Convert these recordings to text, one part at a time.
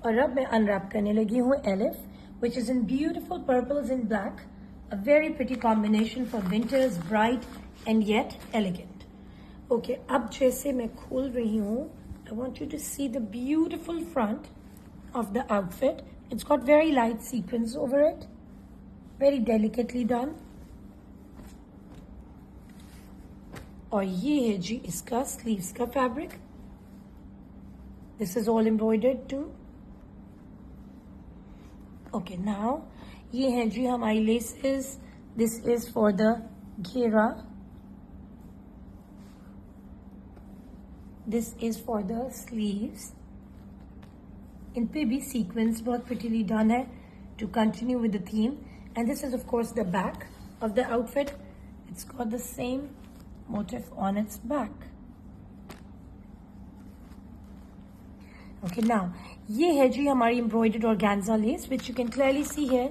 और अब मैं अनरैप करने लगी हूँ elif, which is in beautiful purples and black, a very pretty combination for winters, bright and yet elegant. Okay, अब जैसे मैं खोल रही हूँ, I want you to see the beautiful front of the outfit. It's got very light sequins over it, very delicately done. और ये है जी इसका sleeves का fabric. This is all embroidered too. Okay, now ये है जी हमारी laces. This is for the घेरा. This is for the sleeves. इन पे भी sequins बहुत prettily done है to continue with the theme. And this is of course the back of the outfit. It's got the same motif on its back. Okay, now ये है जी हमारी embroidered organza lace, which you can clearly see here.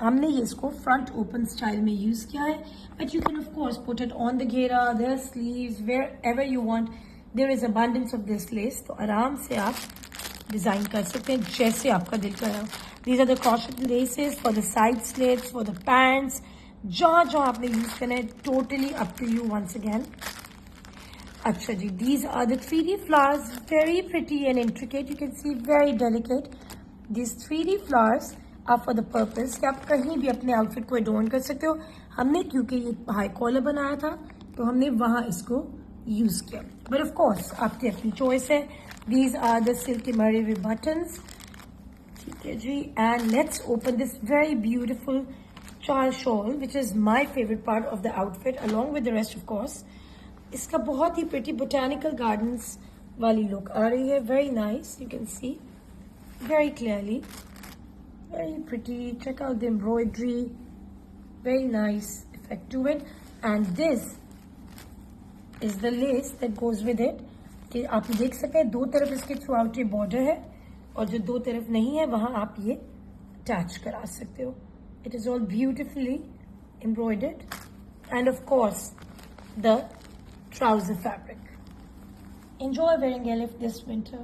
हमने ये इसको front open style में use किया है, but you can of course put it on the घेरा, the sleeves, wherever you want. There is abundance of this lace, तो आराम से आप डिजाइन कर सकते हैं जैसे आपका दिल करा. These are the crochet laces for the side slits, for the pants. जहाँ जहाँ आपने use करना है, totally up to you once again. अच्छा जी, these are the 3D flowers, very pretty and intricate. You can see very delicate. These 3D flowers are for the purpose कि आप कहीं भी अपने outfit को adorn कर सकते हो. हमने क्योंकि ये high collar बनाया था, तो हमने वहाँ इसको use किया. But of course, आपकी अपनी choice है. These are the silky Maravi buttons. ठीक है जी, and let's open this very beautiful chal shawl, which is my favorite part of the outfit, along with the rest of course. इसका बहुत ही pretty botanical gardens वाली look आ रही है. Very nice, you can see very clearly. Very pretty. Check out the embroidery. Very nice effect to it. And this is the lace that goes with it. कि आप देख सकते हैं दो तरफ इसके throughout ये border है, और जो दो तरफ नहीं है वहाँ आप ये attach करा सकते हो. It is all beautifully embroidered, and of course the trouser fabric. Enjoy wearing Elif this winter.